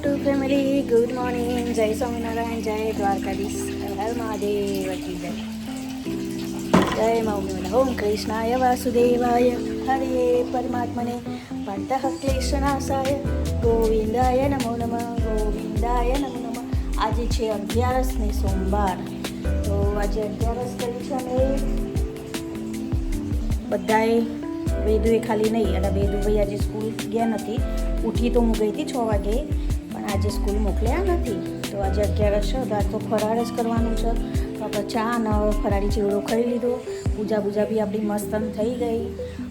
YouTube family, good morning. જય સ્વામિનારાયણ, જય દ્વારકાધીશ, હર મહાદેવ કી જય. જય મૌની ઓમ કૃષ્ણાય વાસુદેવાય હરે પરમાત્મને પંતઃ ક્લેશનાશાય ગોવિંદાય નમો નમઃ, ગોવિંદાય નમો નમઃ. આજે છે 11 ને સોમવાર. તો આજે 11 કરી છે અમે બધાએ. વેદુએ ખાલી નહીં, અને વેદુભાઈ આજે સ્કૂલ ગયા નથી. ઉઠી તો હું ગઈ હતી 6 વાગે, પણ આજે સ્કૂલ મોકલ્યા નથી. તો આજે 11 છે, તો આજ તો ફરાળ જ કરવાનું છે. તો આપણે ચા અને ફરાળી ચેવડો ખાઈ લીધો. પૂજા બી આપણી મસ્ત થઈ ગઈ.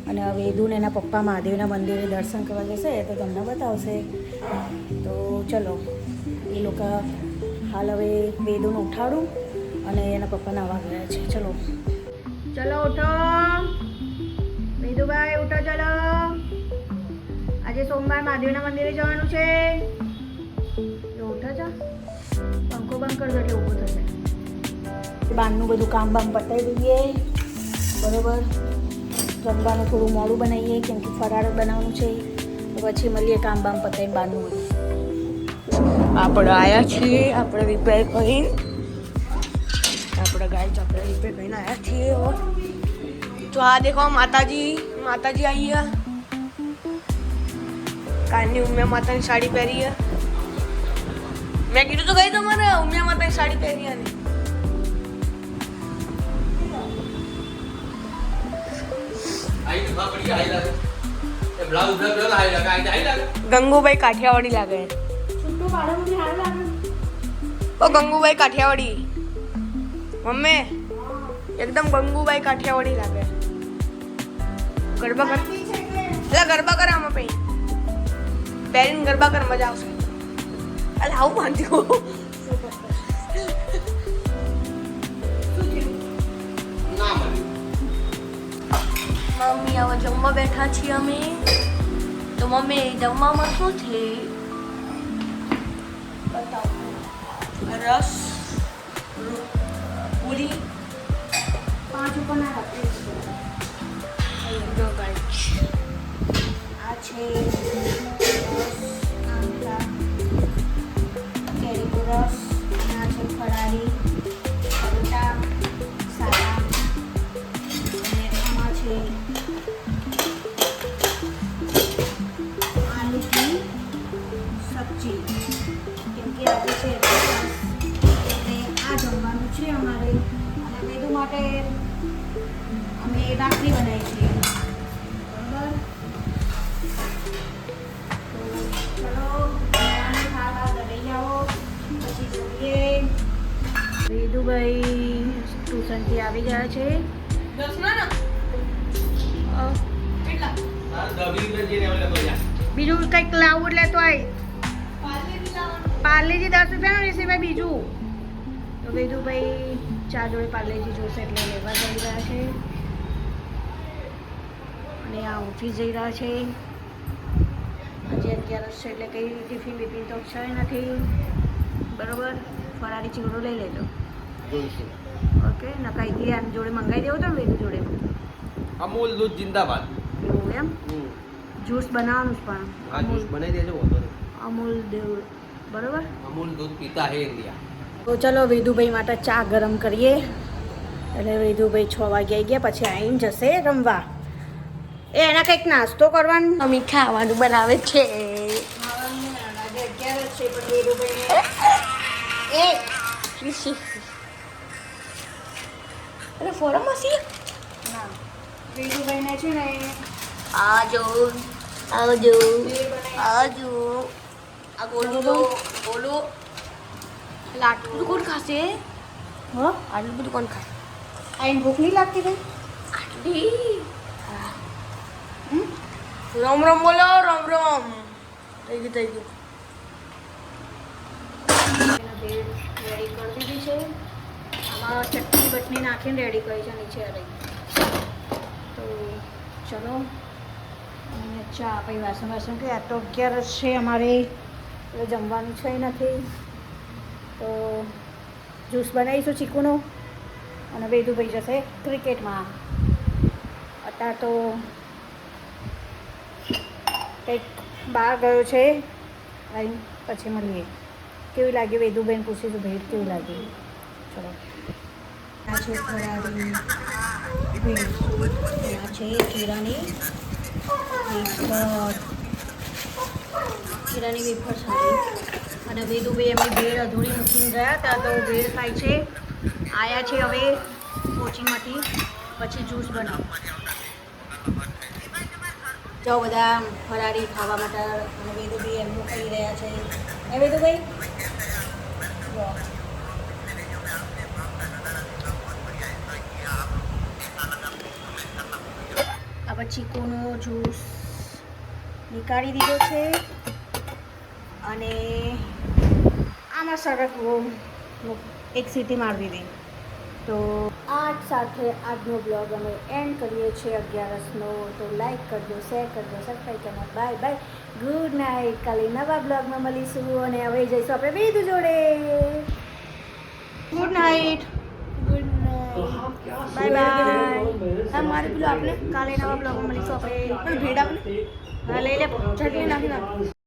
અને વેદુને એના પપ્પા મહાદેવના મંદિરે દર્શન કરવા જશે, તો તમને બતાવશે. તો ચલો, એ લોકો હાલ હવે વેદુને ઉઠાડું, અને એના પપ્પા નાવા ગયા છે. ચલો ઉઠો વેદુભાઈ, ઉઠો ચલો. આજે સોમવાર મહાદેવના મંદિરે જવાનું છે. ઉઠો છો, પંખો બંધ કરજો એટલે ઊભો થશે. બહારનું બધું કામ પતાવી દઈએ, બરોબર. જમવાનું થોડું મોડું બનાવીએ, કેમ કે ફરાળ બનાવવાનું છે. તો પછી મળીએ કામ પતાવીને બહારનું બધું. આપણે આવ્યા છીએ, આપણે રિપેર કરીને, આપણે ગાય આપણે રિપેર કરીને આવ્યા છીએ. તો આ દેખો માતાજી આવી है. કાલની ઉમિયા માતાની સાડી પહેરી है. મેં કીધું તો ગઈ તમારે ઉમિયા માતાની સાડી પહેરી है. ગંગુભાઈ કાઠિયાવાડી લાગે. ઓ ગંગુભાઈ કાઠિયાવાડી, મમ્મી એકદમ ગંગુભાઈ કાઠિયાવાડી લાગે. ગરબા કર, એટલે ગરબા કર આમાં પઈ પહેરીને ગરબા કર, મજા આવશે. એટલે આવું બાંધ્યું. મમ્મી હવે જમવા બેઠા છીએ અમે. તો મમ્મી જમવામાં શું છે બતાવો. રસ, પૂરી, 5 ઉપર ના રાખે. આ છે આમલા કેરીનો રસ, આ છે ફરાળી પરોઠા સાદા, અને આમાં છે આલુની સબ્જી. કેમ કે આજે છે એટલે આ જમવાનું છે અમારે. અને વેદુ માટે અમે ભાખરી બનાવી છીએ, બરાબર. તો ચલો ખાવા લઈ આવો, પછી જોઈએ. વેદુભાઈ ટ્યુશનથી આવી ગયા છે. બીજું કંઈક લાવવું એટલે તો આય પાર્લેજી 10 રૂપિયાનું રહેશે ભાઈ. બીજું તો વેદુભાઈ ચા જોડે પાર્લેજી જોશે એટલે લેવા જઈ રહ્યા છે. અને આ ઓફિસ જઈ રહ્યા છે. આજે 11 છે એટલે કંઈ ટિફિન બિફિન તો છે નથી, બરાબર. ફરાળી ચીવડો લઈ લેજો, ઓકે. નકાઈથી આની જોડે મંગાવી દેવો તો વેદુ જોડે. અમૂલ દૂધ જિંદાબાદ. એવું એમ? જ્યુસ બનાવવાનું જ પણ. હા, જ્યુસ બનાવી દેજો, વાંધો નહીં. અમૂલ દેવ, બરાબર. અમૂલ દૂધ પીતા હે ઇન્ડિયા. તો ચલો વેદુભાઈ માટે ચા ગરમ કરીએ. એટલે વેદુભાઈ 6 વાગે આવી ગયા, પછી આવીને જશે રમવા. એના કંઈક નાસ્તો કરવાનો, મમ્મી ખાવાનું બનાવે છે. અરે ફોરમ હસી ના વેદુભાઈને છે ને આવજો આ બોલો આટલું કોણ ખાશે? હા, આટલું બધું કોણ ખાય? આઈને ભૂખ નહીં લાગતી ભાઈ આટલી? રામ રામ બોલો, રામ રામ. થઈ ગયું. રેડી કરી દીધી છે. આમાં ચટણી બટણી નાખીને રેડી કરી છે. નીચે રહી તો ચલો. અને ચા પછી વાસણ કે આ તો 11 છે અમારે, એટલે જમવાનું છે નથી. તો જ્યુસ બનાવીશું ચીકુનો. અને વેદુભાઈ જશે ક્રિકેટમાં. અત્યારે તો કંઈક બહાર ગયો છે. પછી મળીએ. કેવી લાગી વેદુબેન પૂછીશું ભેટ કેવી લાગી. ચલો આ છે ફરાળી ભેળ. આ છે જીરાની વેફર. જીરાની વેફર સારી. અને વેદુબે એમની ભેળ અધૂરી મૂકીને ગયા હતા તો ભેળ ખાય છે. આયા છે હવે કોચિંગમાંથી, પછી જ્યુસ બનાવો. જાઓ બધા ફરાળી ખાવા માટે. અને વેદુભાઈ એમનું ખાઈ રહ્યા છે. એ વેદુભાઈ જો હવે ચીકુનો જ્યુસ નીકાળી દીધો છે અને આમાં સરકવો એક સીટી મારી દીધી. તો આ સાથે આજનો બ્લોગ અમે એન્ડ કરીએ છીએ 11નો. તો લાઈક કરજો, શેર કરજો, સબસ્ક્રાઈબ કરજો. Bye bye, good night. કાલે નવા બ્લોગમાં મળીશું અને હવે જઈશું આપણે વેદુ જોડે. Good night. Good night. Bye bye. હા મારે પેલું આપણે કાલે નવા બ્લોગમાં મળીશું આપણે. ભેડ આપણે હા લઈ લે, ચટણી નાખી નાખ.